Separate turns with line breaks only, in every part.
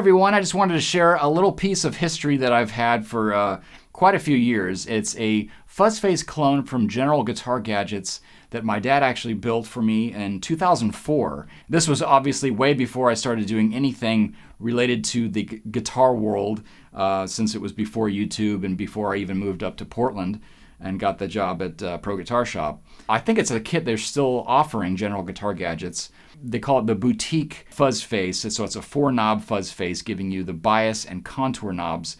everyone, I just wanted to share a little piece of history that I've had for quite a few years. It's a fuzz face clone from General Guitar Gadgets that my dad actually built for me in 2004. This was obviously way before I started doing anything related to the guitar world, since it was before YouTube and before I even moved up to Portland and got the job at Pro Guitar Shop. I think it's a kit they're still offering, General Guitar Gadgets. They call it the Boutique Fuzz Face, so it's a 4-knob fuzz face giving you the bias and contour knobs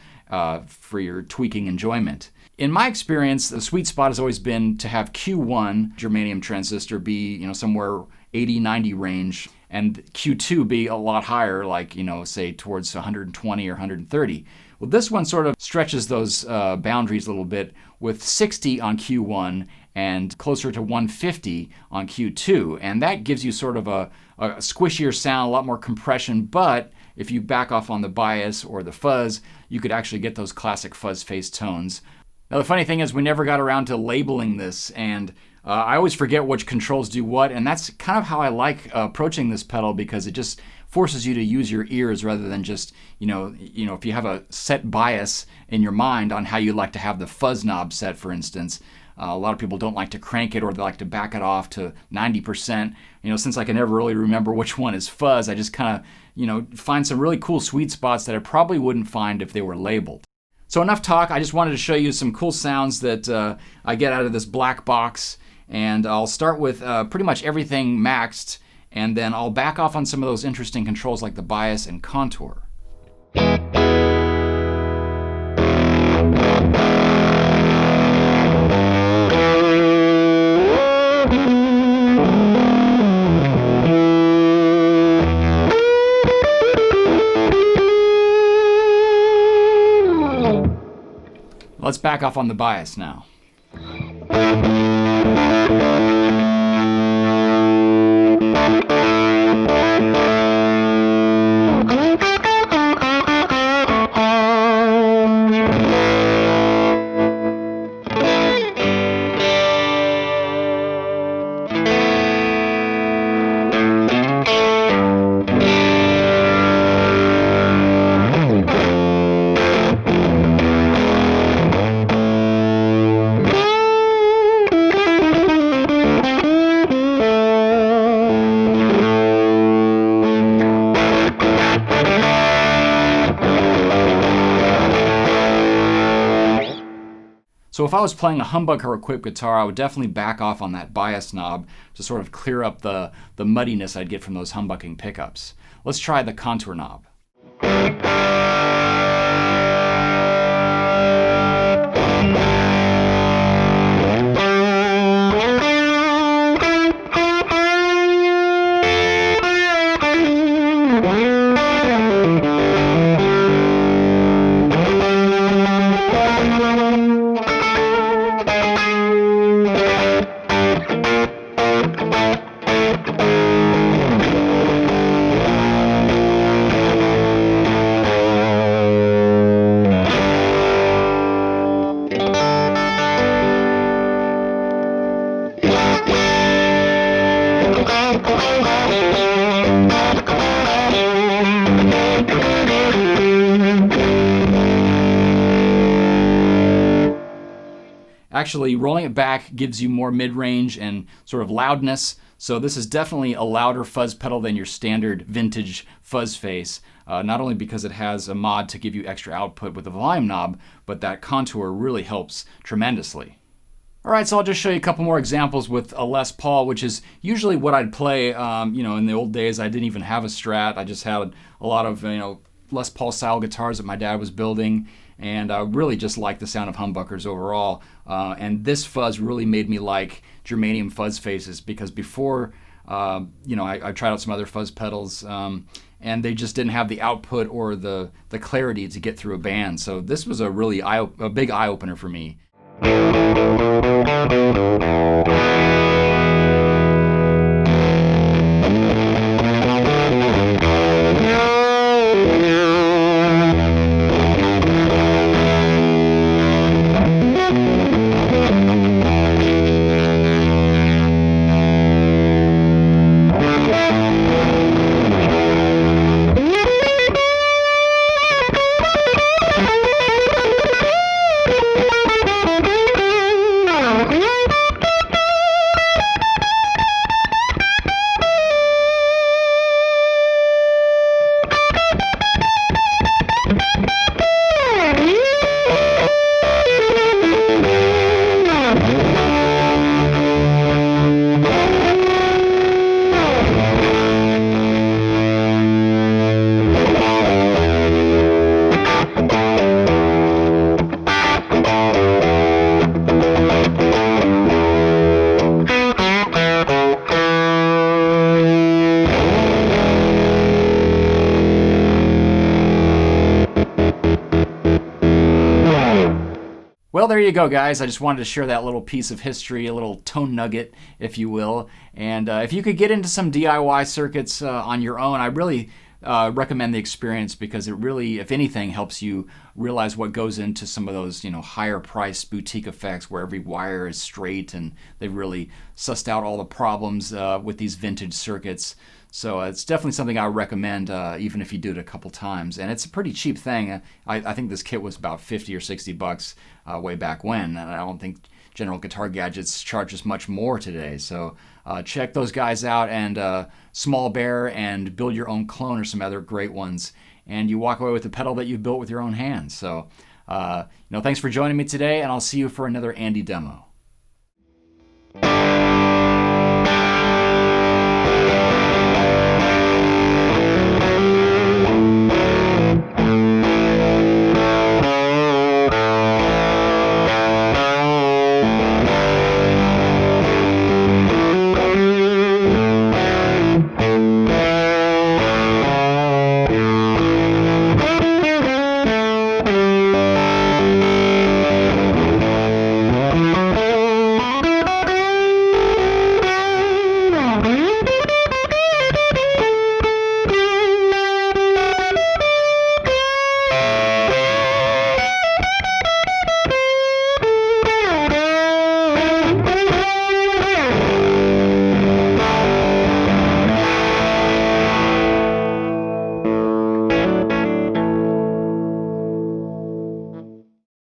for your tweaking enjoyment. In my experience, the sweet spot has always been to have Q1 germanium transistor be, somewhere 80-90 range, and Q2 be a lot higher, like, say towards 120 or 130. Well, this one sort of stretches those boundaries a little bit with 60 on Q1 and closer to 150 on Q2. And that gives you sort of a squishier sound, a lot more compression, but if you back off on the bias or the fuzz, you could actually get those classic fuzz face tones. Now, the funny thing is we never got around to labeling this, and I always forget which controls do what, and that's kind of how I like approaching this pedal, because it just forces you to use your ears rather than just, if you have a set bias in your mind on how you like to have the fuzz knob set, for instance. A lot of people don't like to crank it, or they like to back it off to 90%. Since I can never really remember which one is fuzz, I just kind of, find some really cool sweet spots that I probably wouldn't find if they were labeled. So enough talk. I just wanted to show you some cool sounds that I get out of this black box. And I'll start with pretty much everything maxed, and then I'll back off on some of those interesting controls like the bias and contour. Let's back off on the bias now. So if I was playing a humbucker-equipped guitar, I would definitely back off on that bias knob to sort of clear up the muddiness I'd get from those humbucking pickups. Let's try the contour knob. Actually, rolling it back gives you more mid-range and sort of loudness, so this is definitely a louder fuzz pedal than your standard vintage fuzz face, not only because it has a mod to give you extra output with the volume knob, but that contour really helps tremendously. Alright, so I'll just show you a couple more examples with a Les Paul, which is usually what I'd play. In the old days I didn't even have a Strat, I just had a lot of Les Paul style guitars that my dad was building, and I really just like the sound of humbuckers overall. And this fuzz really made me like germanium fuzz faces, because before, I tried out some other fuzz pedals, and they just didn't have the output or the clarity to get through a band. So this was a really a big eye opener for me. there you go, guys. I just wanted to share that little piece of history, a little tone nugget, if you will. And if you could get into some DIY circuits on your own, I really recommend the experience, because it really, if anything, helps you realize what goes into some of those, higher priced boutique effects where every wire is straight and they've really sussed out all the problems with these vintage circuits. So it's definitely something I recommend, even if you do it a couple times. And it's a pretty cheap thing. I think this kit was about 50 or 60 bucks way back when. And I don't think General Guitar Gadgets charges much more today. So check those guys out, and Small Bear and Build Your Own Clone are some other great ones. And you walk away with a pedal that you've built with your own hands. So, thanks for joining me today, and I'll see you for another Andy demo.